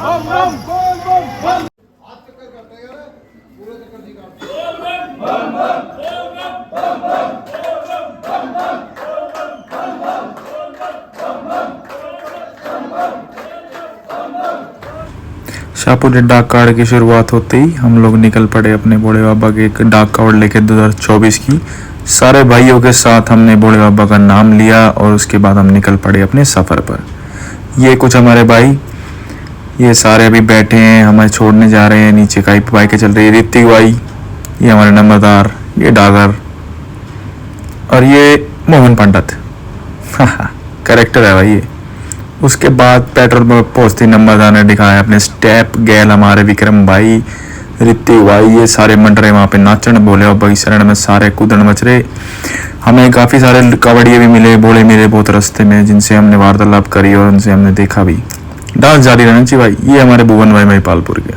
शाहपुर डाक कार्ड की शुरुआत होते ही हम लोग निकल पड़े अपने भोले बाबा के एक डाक कार्ड लेके 2024 की। सारे भाइयों के साथ हमने भोले बाबा का नाम लिया और उसके बाद हम निकल पड़े अपने सफ़र पर। ये कुछ हमारे भाई, ये सारे अभी बैठे हैं, हमें छोड़ने जा रहे हैं। नीचे का बाइकें चल रही है, ऋतिक भाई, ये हमारे नंबरदार, ये डागर और ये मोहन पंडित। करेक्टर है भाई ये। उसके बाद पेट्रोल पंप पहुँचते नंबरदार ने दिखाया अपने स्टेप गैल हमारे विक्रम भाई, ऋतिक भाई, ये सारे मंड रहे वहाँ पे नाचन। भोले बाबा की शरण में सारे कूदन मच रहे। हमें काफ़ी सारे कबड्डी भी मिले, बोले मिले बहुत रास्ते में, जिनसे हमने वार्तालाप करी और उनसे हमने देखा भी। डांस जारी रहना चाहिए भाई। ये हमारे भुवन भाई महिपालपुर के।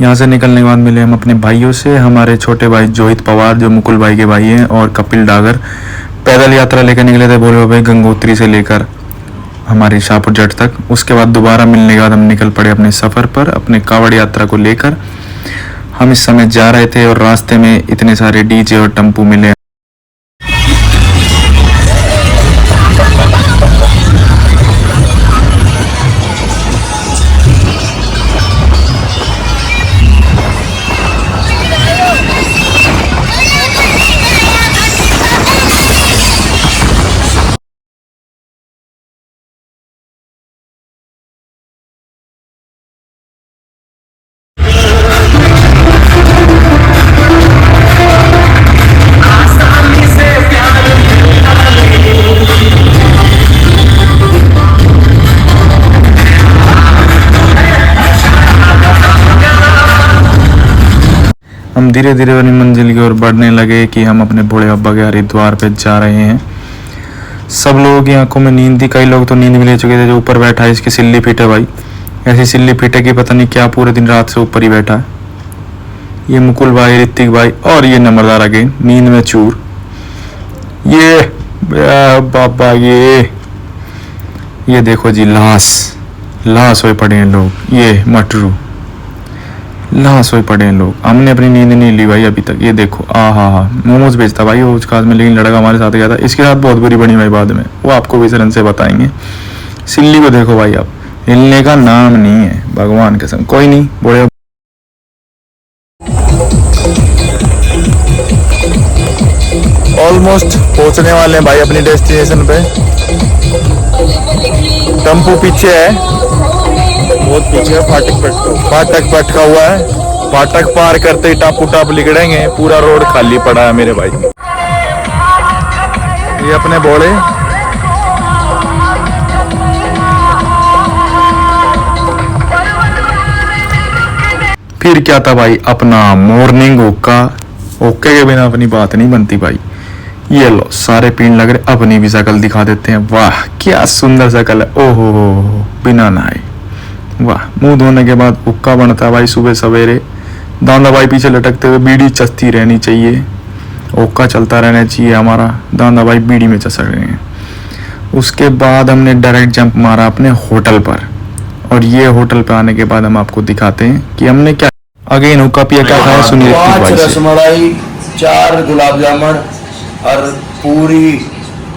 यहाँ से निकलने के बाद मिले हम अपने भाइयों से, हमारे छोटे भाई जोहित पवार जो मुकुल भाई के भाई हैं, और कपिल डागर। पैदल यात्रा लेकर निकले थे भोले बाबा गंगोत्री से लेकर हमारी शाहपुर जट तक। उसके बाद दोबारा मिलने के बाद हम निकल पड़े अपने सफ़र पर अपने कावड़ यात्रा को लेकर। हम इस समय जा रहे थे और रास्ते में इतने सारे डीजे और टेम्पू मिले। हम धीरे धीरे अपनी मंजिल की ओर बढ़ने लगे कि हम अपने भोले बाबा के हरिद्वार पे जा रहे हैं। सब लोगों की आंखों में नींद थी, कई लोग तो नींद भी ले चुके थे। जो ऊपर बैठा है इसकी सिल्ली फिट है भाई, ऐसी सिल्ली फिट है कि पता नहीं क्या पूरे दिन रात से ऊपर ही बैठा है। ये मुकुल भाई, ऋतिक भाई और ये नंबरदार अगेन नींद में चूर। ये बाबा, ये देखो जी, लाश हुए पड़े हैं लोग। ये मटरू लाश हुए पड़े हैं लोग। हमने अपनी नींद नहीं ली भाई अभी तक। ये देखो, हा मोमोज बेचता भाई वो खास में, लेकिन लड़का हमारे साथ गया था, इसके साथ बहुत बुरी बनी भाई बाद में, वो आपको भी सरन से बताएंगे। सिल्ली को देखो भाई, आप हिलने का नाम नहीं है, भगवान के संग। कोई नहीं, बोले ऑलमोस्ट पहुंचने वाले हैं भाई अपनी डेस्टिनेशन पे। टेम्पू पीछे है, बहुत पीछे, फाटक पटका हुआ है। फाटक पार करते ही टापू टाप लिगड़ेंगे, पूरा रोड खाली पड़ा है मेरे भाई। ये अपने भोले, फिर क्या था भाई अपना मॉर्निंग ओका। ओके के बिना अपनी बात नहीं बनती भाई। ये लो सारे पीन लग रहे, अपनी भी शकल दिखा देते हैं। वाह क्या सुंदर शकल है, ओहो बिना नहाए। वाह, मुंह धोने के बाद हुक्का बनता है भाई सुबह सवेरे। दांदा भाई पीछे लटकते हुए, बीड़ी चसती रहनी चाहिए, हुक्का चलता रहना चाहिए हमारा। दांदा भाई बीड़ी में चस रहे हैं। उसके बाद हमने डायरेक्ट जंप मारा अपने होटल पर, और ये होटल पे आने के बाद हम आपको दिखाते हैं कि हमने क्या अगेन हुक्का पिया, क्या खाया सुनिए। 5 रसमलाई, 4 गुलाब जामुन और पूरी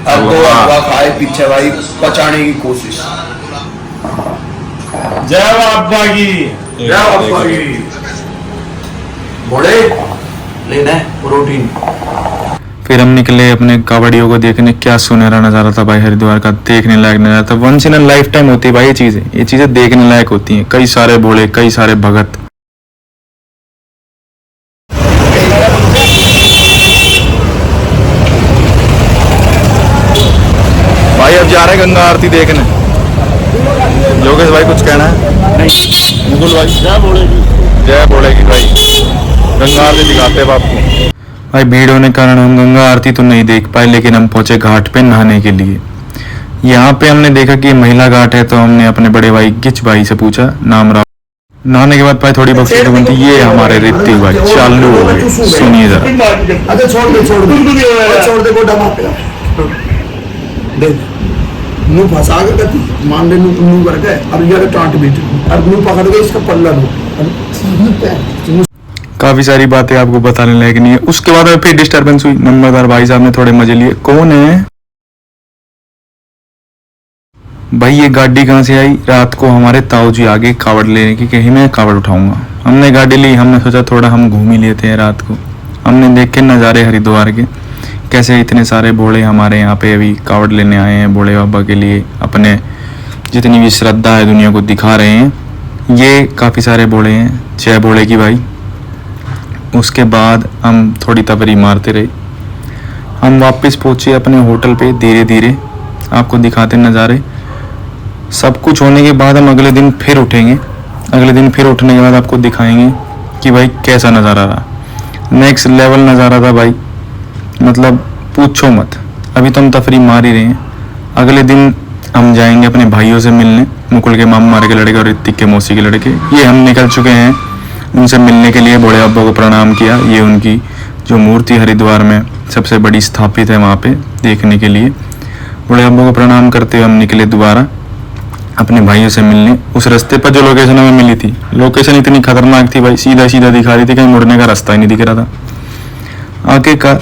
और 2 हलवा खाए पीछे भाई, पचाने की कोशिश। जय बाबा की, जय बाबा की। बड़े लेना है प्रोटीन। फिर हम निकले अपने कावड़ियों को देखने। क्या सुनहरा नज़ारा था भाई हरिद्वार का, देखने लायक नज़ारा था। Once in a lifetime होती है भाई ये चीज़ें देखने लायक होती हैं। कई सारे भोले, कई सारे भगत। भाई अब जा रहे हैं गंगा आरती देखने। योगेश भाई कुछ कहना है? नहीं। मुकुल भाई जय बोलेगी भाई, गंगा आरती दिखाते हैं आपको। भाई भीड़ होने के कारण हम गंगा आरती तो नहीं देख पाए, लेकिन हम पहुंचे घाट पे नहाने के लिए। यहाँ पे हमने देखा कि ये महिला घाट है, तो हमने अपने बड़े भाई गिच भाई से पूछा नाम राव। नहाने के बाद भाई थोड़ी बख्शी तो बनती, ये हमारे ऋतिक भाई चालू हो गए, सुनिए जरा। अच्छा छोड़ दे छोड़ दे गोडा मार पे देख मुंह फंसा के कहती मान ले मुंह करके अब ये टांट बीट अब मुंह पकड़ के इसका पल्ला लो। काफी सारी बातें आपको बताने लायक नहीं है। उसके बाद में फिर डिस्टरबेंस हुई, नंबरदार भाई साहब ने थोड़े मजे लिए। कौन है भाई, ये गाड़ी कहाँ से आई? रात को हमारे ताऊ जी आगे कावड़ लेने की कहीं मैं कावड़ उठाऊंगा। हमने गाड़ी ली, हमने सोचा थोड़ा हम घूम ही लेते हैं रात को। हमने देखे नज़ारे हरिद्वार के, कैसे इतने सारे भोले हमारे यहाँ पे अभी कावड़ लेने आए हैं भोले बाबा के लिए, अपने जितनी भी श्रद्धा है दुनिया को दिखा रहे हैं। ये काफ़ी सारे भोले हैं, 6 भोले की भाई। उसके बाद हम थोड़ी तबरी मारते रहे, हम वापस पहुँचे अपने होटल पे धीरे धीरे, आपको दिखाते नज़ारे। सब कुछ होने के बाद हम अगले दिन फिर उठेंगे, अगले दिन फिर उठने के बाद आपको दिखाएंगे कि भाई कैसा नज़ारा रहा। नेक्स्ट लेवल नज़ारा था भाई, मतलब पूछो मत। अभी तो हम तफरी मार ही रहे हैं, अगले दिन हम जाएंगे अपने भाइयों से मिलने, मुकुल के मामा के लड़के और ऋतिक के मौसी के लड़के। ये हम निकल चुके हैं उनसे मिलने के लिए, भोले बाबा को प्रणाम किया। ये उनकी जो मूर्ति हरिद्वार में सबसे बड़ी स्थापित है, वहाँ पे देखने के लिए भोले बाबा को प्रणाम करते हुए हम निकले दोबारा अपने भाइयों से मिलने। उस रास्ते पर जो लोकेशन हमें मिली थी, लोकेशन इतनी खतरनाक थी भाई, सीधा सीधा दिखा रही थी, कहीं मुड़ने का रास्ता ही नहीं दिख रहा था। आगे का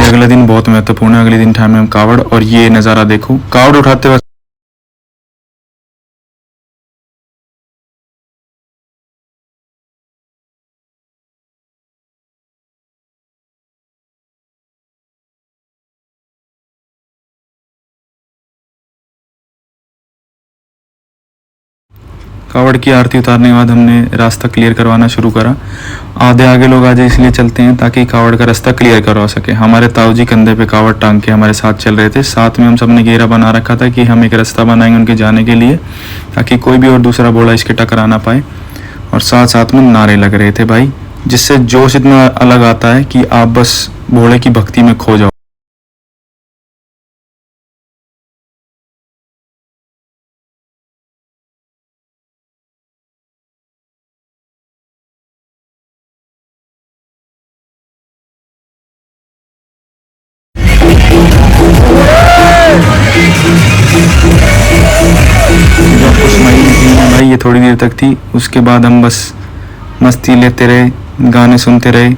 अगला दिन बहुत महत्वपूर्ण है। अगले दिन टाइम में हम कावड़, और ये नज़ारा देखो, कावड़ उठाते वक्त कावड़ की आरती उतारने के बाद हमने रास्ता क्लियर करवाना शुरू करा। आधे आगे लोग आज इसलिए चलते हैं ताकि कावड़ का रास्ता क्लियर करवा सके। हमारे ताऊ जी कंधे पे कावड़ टांग के हमारे साथ चल रहे थे। साथ में हम सब ने घेरा बना रखा था कि हम एक रास्ता बनाएंगे उनके जाने के लिए, ताकि कोई भी और दूसरा बोला इसके टकरा ना पाए। और साथ साथ में नारे लग रहे थे भाई, जिससे जोश इतना अलग आता है कि आप बस भोले की भक्ति में खो जाओ। भाई ये थोड़ी देर तक थी, उसके बाद हम बस मस्ती लेते रहे, गाने सुनते रहे,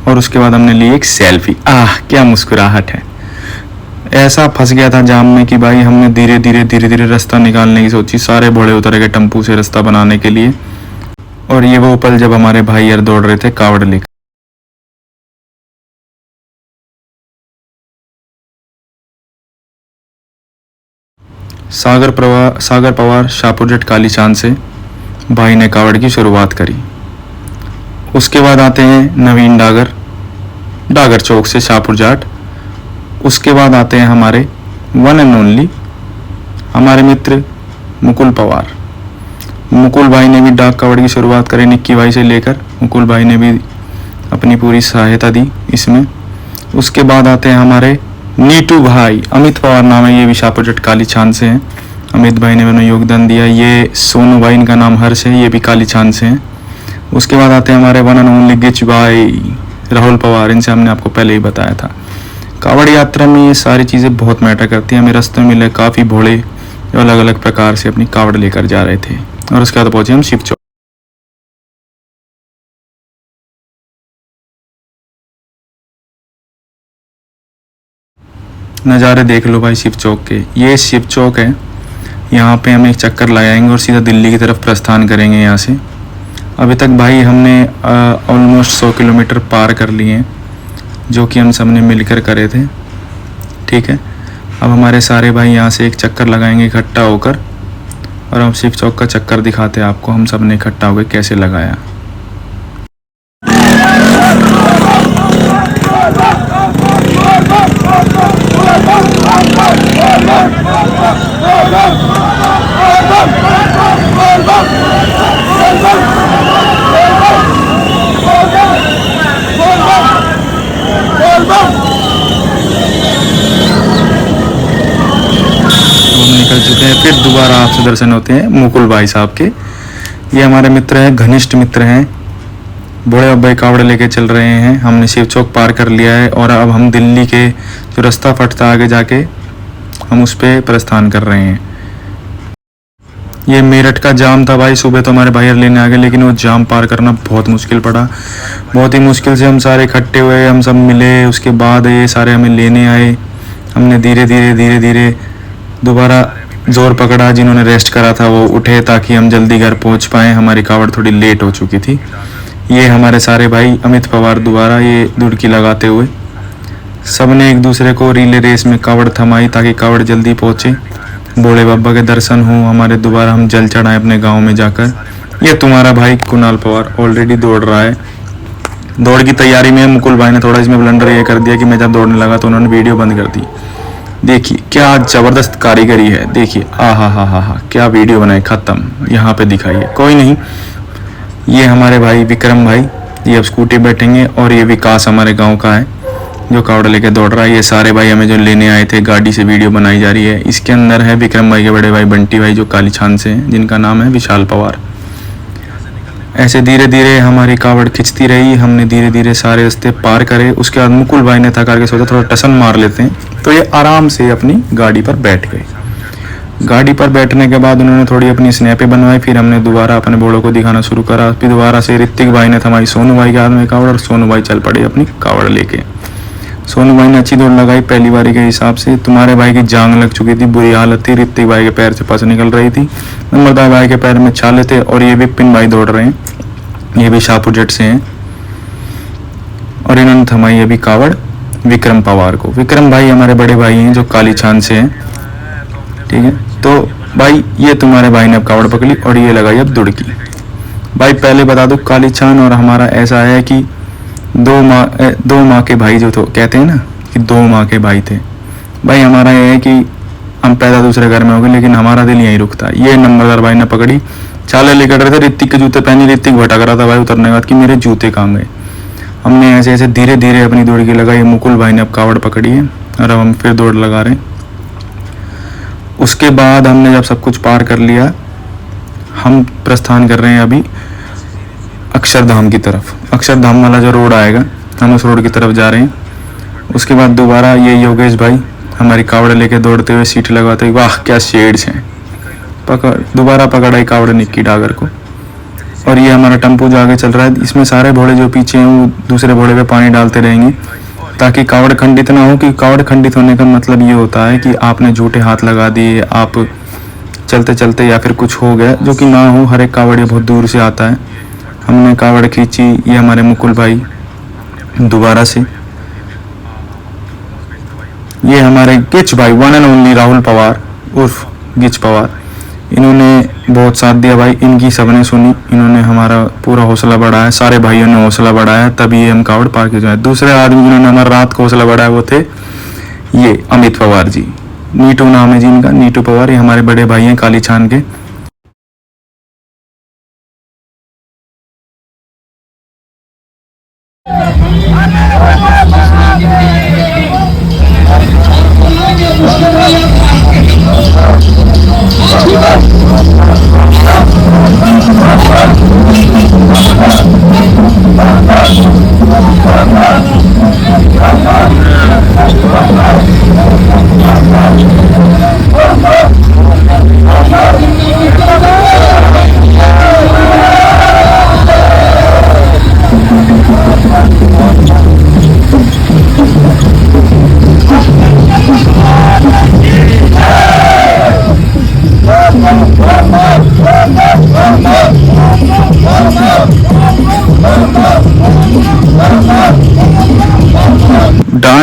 और उसके बाद हमने ली एक सेल्फी। क्या मुस्कुराहट है। ऐसा फंस गया था जाम में कि भाई हमने धीरे धीरे रास्ता निकालने की सोची। सारे भोले उतर गए टेम्पू से रास्ता बनाने के लिए, और ये वो पल जब हमारे भाई यार दौड़ रहे थे कावड़ लेकर। सागर पवार शाहपुर जट काली चांद से भाई ने कावड़ की शुरुआत करी। उसके बाद आते हैं नवीन डागर चौक से शाहपुर जाट। उसके बाद आते हैं हमारे वन एंड ओनली हमारे मित्र मुकुल पवार। मुकुल भाई ने भी डाक कावड़ की शुरुआत करी निक्की भाई से लेकर। मुकुल भाई ने भी अपनी पूरी सहायता दी इसमें। उसके बाद आते हैं हमारे नीटू भाई, अमित पवार नाम है, ये भी शाहपुर जट काली छान से हैं। अमित भाई ने मैंने योगदान दिया। ये सोनू भाई, इनका नाम हर्ष है, ये भी काली छान से हैं। उसके बाद आते हैं हमारे वन एंड ओनली गिच भाई राहुल पवार, इनसे हमने आपको पहले ही बताया था। कावड़ यात्रा में ये सारी चीज़ें बहुत मैटर करती हैं। हमें रास्ते में मिले काफ़ी भोले जो अलग अलग प्रकार से अपनी कावड़ लेकर जा रहे थे। और उसके बाद पहुँचे हम शिव चौक। नज़ारे देख लो भाई शिव चौक के। ये शिव चौक है, यहाँ पे हम एक चक्कर लगाएंगे और सीधा दिल्ली की तरफ प्रस्थान करेंगे यहाँ से। अभी तक भाई हमने ऑलमोस्ट 100 किलोमीटर पार कर लिए हैं, जो कि हम सब ने मिलकर करे थे। ठीक है, अब हमारे सारे भाई यहाँ से एक चक्कर लगाएंगे इकट्ठा होकर, और हम शिव चौक का चक्कर दिखाते हैं आपको हम सब ने इकट्ठा होकर कैसे लगाया। निकल चुके हैं, फिर दोबारा आपसे दर्शन होते हैं मुकुल भाई साहब के। ये हमारे मित्र हैं, घनिष्ठ मित्र हैं। बड़े बाबा कावड़े लेके चल रहे हैं। हमने शिव चौक पार कर लिया है और अब हम दिल्ली के जो रास्ता फटता आगे जाके हम उस पर प्रस्थान कर रहे हैं। ये मेरठ का जाम था भाई, सुबह तो हमारे भाई लेने आ गए, लेकिन वो जाम पार करना बहुत मुश्किल पड़ा। बहुत ही मुश्किल से हम सारे इकट्ठे हुए, हम सब मिले, उसके बाद ये सारे हमें लेने आए। हमने धीरे धीरे दोबारा जोर पकड़ा। जिन्होंने रेस्ट करा था वो उठे ताकि हम जल्दी घर पहुंच पाएँ। हमारी कावड़ थोड़ी लेट हो चुकी थी। ये हमारे सारे भाई अमित पवार दोबारा ये दुड़की लगाते हुए सब ने एक दूसरे को रिले रेस में कावड़ थमाई ताकि कावड़ जल्दी पहुंचे, भोले बाबा के दर्शन हो हमारे। दोबारा हम जल चढ़ाएं अपने गांव में जाकर। ये तुम्हारा भाई कुणाल पवार ऑलरेडी दौड़ रहा है, दौड़ की तैयारी में। मुकुल भाई ने थोड़ा इसमें ब्लंडर ये कर दिया कि मैं जब दौड़ने लगा तो उन्होंने वीडियो बंद कर दी। देखिए क्या जबरदस्त कारीगरी है, देखिए हा क्या वीडियो बनाए, खत्म यहाँ पे दिखाइए। कोई नहीं, ये हमारे भाई विक्रम भाई, ये अब स्कूटी बैठेंगे, और ये विकास हमारे गांव का है जो कावड़ लेके दौड़ रहा है। ये सारे भाई हमें जो लेने आए थे, गाड़ी से वीडियो बनाई जा रही है। इसके अंदर है विक्रम भाई के बड़े भाई बंटी भाई जो काली छान से हैं, जिनका नाम है विशाल पवार। ऐसे धीरे धीरे हमारी कावड़ खिंचती रही। हमने धीरे धीरे सारे रास्ते पार करे। उसके बाद मुकुल भाई ने थका के सोचा थोड़ा टसन मार लेते हैं, तो ये आराम से अपनी गाड़ी पर बैठ गए। गाड़ी पर बैठने के बाद उन्होंने थोड़ी अपनी स्नैपें बनवाई। फिर हमने दोबारा अपने बोड़ों को दिखाना शुरू करा। फिर दोबारा से ऋतिक भाई ने थमाई सोनू भाई के हाथ में कावड़, और सोनू भाई चल पड़े अपनी कावड़ लेके। सोनू भाई ने अच्छी दौड़ लगाई पहली बारी के हिसाब से। तुम्हारे भाई की जांग लग चुकी थी, बुरी हालत थी। ऋतिक भाई के पैर से पस निकल रही थी। नंबरदार भाई के पैर में छाले थे। और ये विपिन भाई दौड़ रहे हैं, ये भी शाहपुर जेट से हैं, और इन्होंने थमाई अभी कावड़ विक्रम पवार को। विक्रम भाई हमारे बड़े भाई हैं जो काली छान से हैं। ठीक है, तो भाई ये तुम्हारे भाई ने अब कावड़ पकड़ी और ये लगाई अब दुड़की। भाई पहले बता दो, काली छान और हमारा ऐसा है कि दो माँ के भाई जो तो कहते हैं ना कि 2 माँ के भाई थे। भाई हमारा ये है कि हम पैदा दूसरे घर में हो गए, लेकिन हमारा दिल यहीं रुकता है। ये नंबरदार भाई ने पकड़ी, चाले लेकर रहे थे, ऋतिक के जूते पहने। ऋतिक भटक रहा था भाई उतरने के बाद कि मेरे जूते कहाँ गए। हमने ऐसे ऐसे धीरे धीरे अपनी दुड़की लगाई। मुकुल भाई ने अब कावड़ पकड़ी है और अब हम फिर दौड़ लगा रहे हैं। उसके बाद हमने जब सब कुछ पार कर लिया, हम प्रस्थान कर रहे हैं अभी अक्षरधाम की तरफ। अक्षरधाम वाला जो रोड आएगा, हम उस रोड की तरफ जा रहे हैं। उसके बाद दोबारा ये योगेश भाई हमारी कावड़ लेके दौड़ते हुए, सीट लगाते हुए, वाह क्या शेड्स हैं। दोबारा पकड़ाई कावड़ निक्की डागर को। और ये हमारा टेम्पो जो आगे चल रहा है, इसमें सारे घोड़े जो पीछे हैं वो दूसरे घोड़े पे पानी डालते रहेंगे ताकि कावड़ खंडित ना हो। कि कावड़ खंडित होने का मतलब ये होता है कि आपने झूठे हाथ लगा दिए, आप चलते चलते या फिर कुछ हो गया, जो कि ना हो। हर एक कावड़ ये बहुत दूर से आता है। हमने कावड़ खींची, ये हमारे मुकुल भाई दोबारा से। ये हमारे गिच भाई, one and only Rahul Pawar उर्फ गिच पवार, इन्होंने बहुत साथ दिया भाई। इनकी सबने सुनी, इन्होंने हमारा पूरा हौसला बढ़ाया, सारे भाइयों ने हौसला बढ़ाया, तभी ये हम कावड़ पार के जाए। दूसरे आदमी जिन्होंने हमारा रात को हौसला बढ़ाया वो थे ये अमित पवार जी, नीटू नाम है जी इनका, नीटू पवार। ये हमारे बड़े भाई हैं काली छान के। Vamos!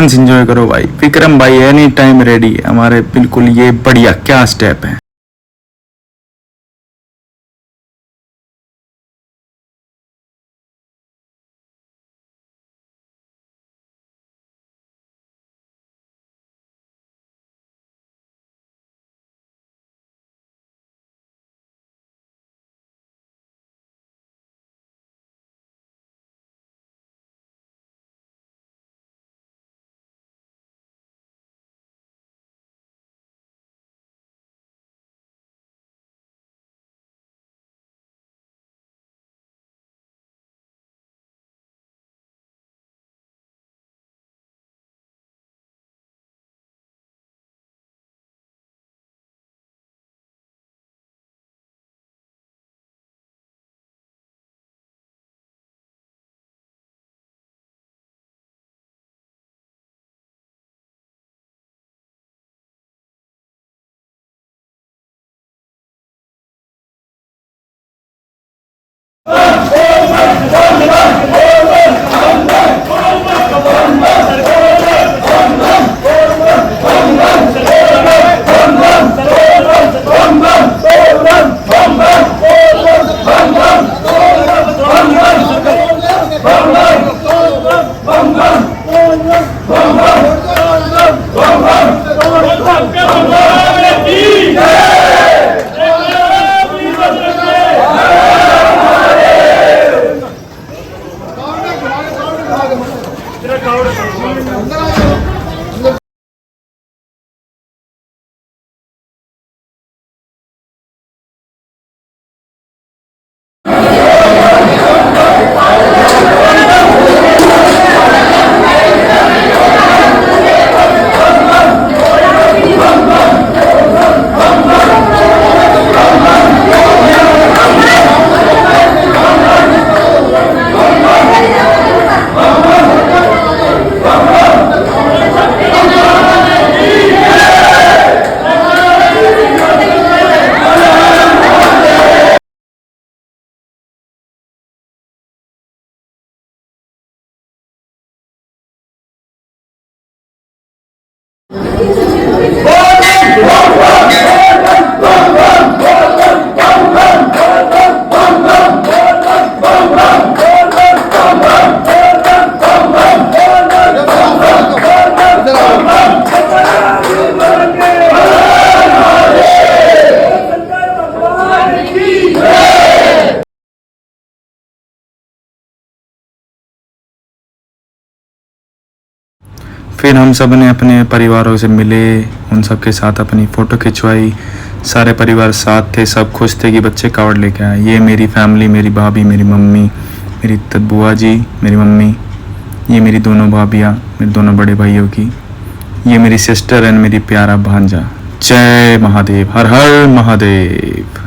डांस एंजॉय करो भाई। विक्रम भाई एनी टाइम रेडी हमारे, बिल्कुल ये बढ़िया, क्या स्टेप है। फिर हम सब ने अपने परिवारों से मिले, उन सब के साथ अपनी फ़ोटो खिंचवाई। सारे परिवार साथ थे, सब खुश थे कि बच्चे कावड़ लेके आए। ये मेरी फैमिली, मेरी भाभी, मेरी मम्मी, मेरी बुआ जी, मेरी मम्मी, ये मेरी दोनों भाभियाँ, मेरे दोनों बड़े भाइयों की, ये मेरी सिस्टर एंड मेरी प्यारा भांजा। जय महादेव, हर हर महादेव।